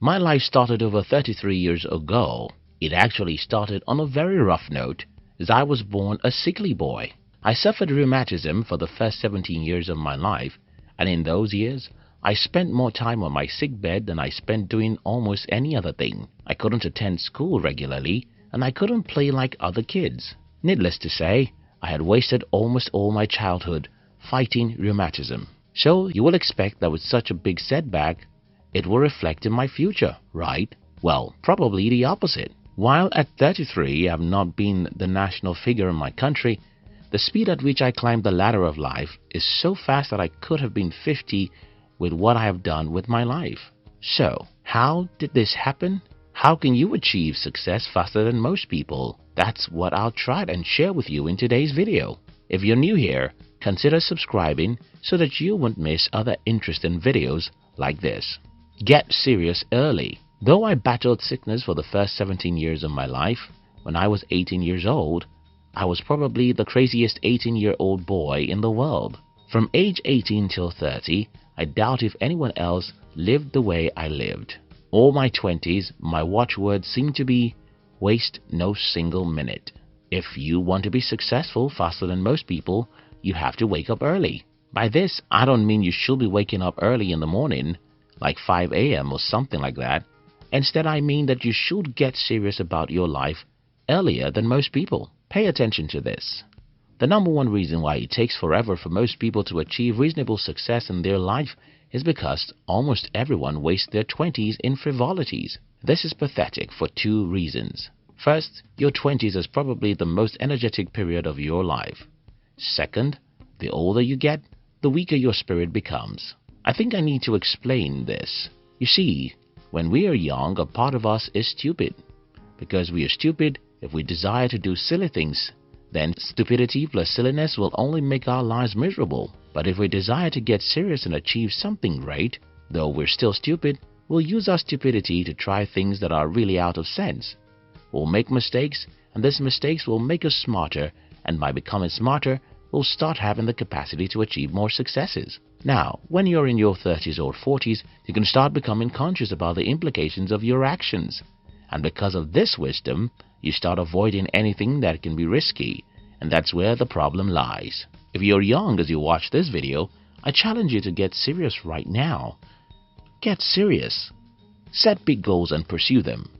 My life started over 33 years ago. It actually started on a very rough note, as I was born a sickly boy. I suffered rheumatism for the first 17 years of my life, and in those years, I spent more time on my sick bed than I spent doing almost any other thing. I couldn't attend school regularly, and I couldn't play like other kids. Needless to say, I had wasted almost all my childhood fighting rheumatism. So you will expect that with such a big setback, it will reflect in my future, right? Well, probably the opposite. While at 33 I have not been the national figure in my country, the speed at which I climbed the ladder of life is so fast that I could have been 50 with what I have done with my life. So, how did this happen? How can you achieve success faster than most people? That's what I'll try and share with you in today's video. If you're new here, consider subscribing so that you won't miss other interesting videos like this. Get serious early. Though I battled sickness for the first 17 years of my life, when I was 18 years old, I was probably the craziest 18-year-old boy in the world. From age 18 till 30, I doubt if anyone else lived the way I lived. All my 20s, my watchword seemed to be, waste no single minute. If you want to be successful faster than most people, you have to wake up early. By this, I don't mean you should be waking up early in the morning, like 5 a.m. or something like that. Instead, I mean that you should get serious about your life earlier than most people. Pay attention to this. The number one reason why it takes forever for most people to achieve reasonable success in their life is because almost everyone wastes their 20s in frivolities. This is pathetic for two reasons. First, your 20s is probably the most energetic period of your life. Second, the older you get, the weaker your spirit becomes. I think I need to explain this. You see, when we are young, a part of us is stupid. Because we are stupid, if we desire to do silly things, then stupidity plus silliness will only make our lives miserable. But if we desire to get serious and achieve something great, though we're still stupid, we'll use our stupidity to try things that are really out of sense. We'll make mistakes, and these mistakes will make us smarter, and by becoming smarter, we'll start having the capacity to achieve more successes. Now, when you're in your 30s or 40s, you can start becoming conscious about the implications of your actions. And because of this wisdom, you start avoiding anything that can be risky, and that's where the problem lies. If you're young as you watch this video, I challenge you to get serious right now. Get serious. Set big goals and pursue them.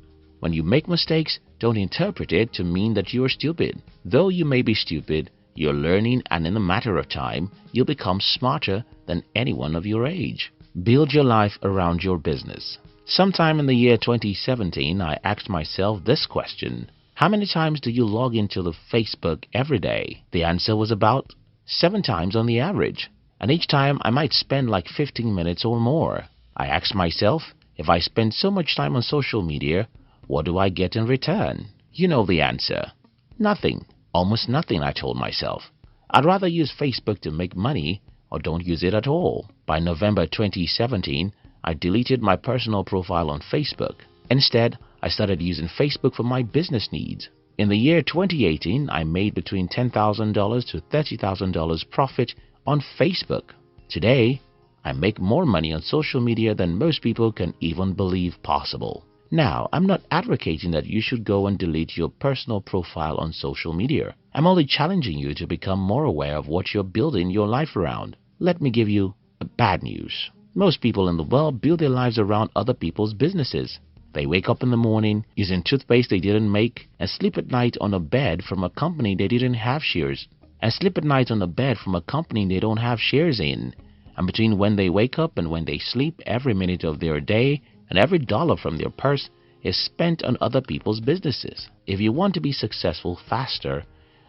When you make mistakes, don't interpret it to mean that you are stupid. Though you may be stupid, you're learning, and in a matter of time, you'll become smarter than anyone of your age. Build your life around your business. Sometime in the year 2017, I asked myself this question: how many times do you log into the Facebook every day? The answer was about 7 times on the average, and each time I might spend like 15 minutes or more. I asked myself, if I spend so much time on social media, what do I get in return? You know the answer. Nothing. Almost nothing, I told myself. I'd rather use Facebook to make money or don't use it at all. By November 2017, I deleted my personal profile on Facebook. Instead, I started using Facebook for my business needs. In the year 2018, I made between $10,000 to $30,000 profit on Facebook. Today, I make more money on social media than most people can even believe possible. Now, I'm not advocating that you should go and delete your personal profile on social media. I'm only challenging you to become more aware of what you're building your life around. Let me give you bad news. Most people in the world build their lives around other people's businesses. They wake up in the morning using toothpaste they didn't make and sleep at night on a bed from a company they didn't have shares. And sleep at night on a bed from a company they don't have shares in. And between when they wake up and when they sleep, every minute of their day and every dollar from their purse is spent on other people's businesses. If you want to be successful faster,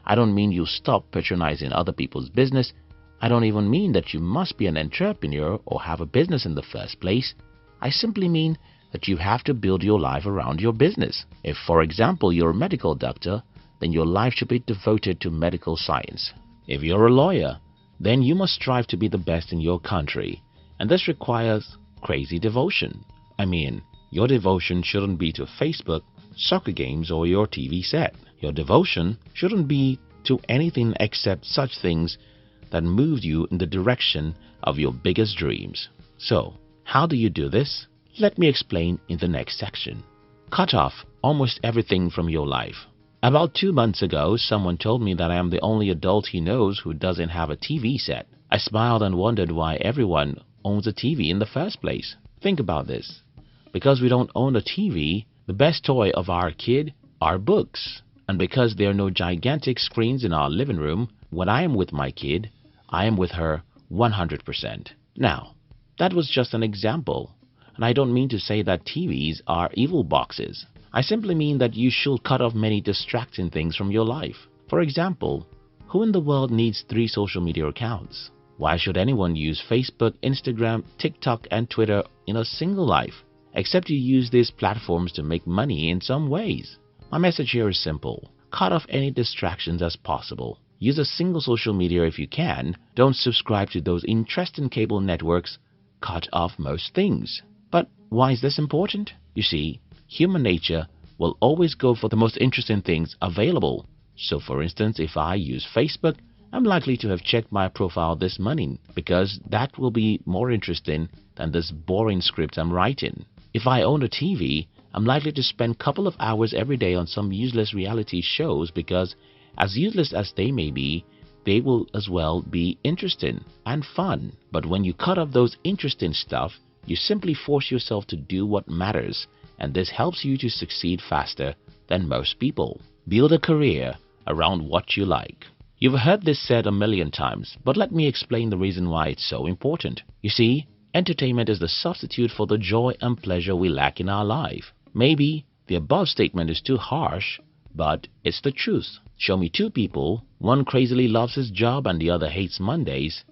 I don't mean you stop patronizing other people's business. I don't even mean that you must be an entrepreneur or have a business in the first place. I simply mean that you have to build your life around your business. If, for example, you're a medical doctor, then your life should be devoted to medical science. If you're a lawyer, then you must strive to be the best in your country, and this requires crazy devotion. I mean, your devotion shouldn't be to Facebook, soccer games, or your TV set. Your devotion shouldn't be to anything except such things that move you in the direction of your biggest dreams. So, how do you do this? Let me explain in the next section. Cut off almost everything from your life. About 2 months ago, someone told me that I am the only adult he knows who doesn't have a TV set. I smiled and wondered why everyone owns a TV in the first place. Think about this. Because we don't own a TV, the best toy of our kid are books. And because there are no gigantic screens in our living room, when I am with my kid, I am with her 100%. Now, that was just an example. And I don't mean to say that TVs are evil boxes. I simply mean that you should cut off many distracting things from your life. For example, who in the world needs 3 social media accounts? Why should anyone use Facebook, Instagram, TikTok and Twitter in a single life? Except you use these platforms to make money in some ways. My message here is simple. Cut off any distractions as possible. Use a single social media if you can. Don't subscribe to those interesting cable networks. Cut off most things. But why is this important? You see, human nature will always go for the most interesting things available. So for instance, if I use Facebook, I'm likely to have checked my profile this morning because that will be more interesting than this boring script I'm writing. If I own a TV, I'm likely to spend a couple of hours every day on some useless reality shows because, as useless as they may be, they will as well be interesting and fun. But when you cut off those interesting stuff, you simply force yourself to do what matters, and this helps you to succeed faster than most people. Build a career around what you like. You've heard this said a million times, but let me explain the reason why it's so important. You see, entertainment is the substitute for the joy and pleasure we lack in our life. Maybe the above statement is too harsh, but it's the truth. Show me 2 people, one crazily loves his job and the other hates Mondays.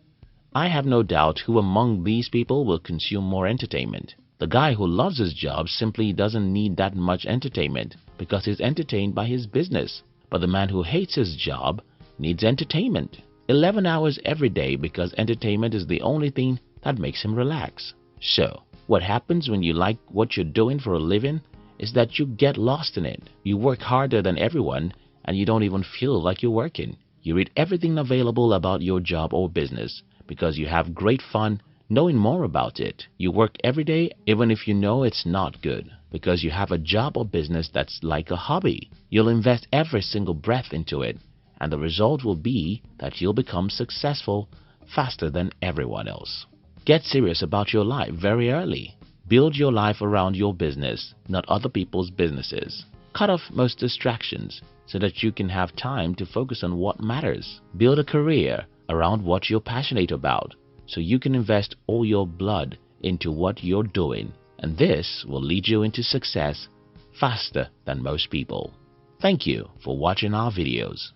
I have no doubt who among these people will consume more entertainment. The guy who loves his job simply doesn't need that much entertainment because he's entertained by his business. But the man who hates his job needs entertainment 11 hours every day because entertainment is the only thing that makes him relax. So, what happens when you like what you're doing for a living is that you get lost in it. You work harder than everyone and you don't even feel like you're working. You read everything available about your job or business because you have great fun knowing more about it. You work every day even if you know it's not good because you have a job or business that's like a hobby. You'll invest every single breath into it, and the result will be that you'll become successful faster than everyone else. Get serious about your life very early. Build your life around your business, not other people's businesses. Cut off most distractions so that you can have time to focus on what matters. Build a career around what you're passionate about so you can invest all your blood into what you're doing, and this will lead you into success faster than most people. Thank you for watching our videos.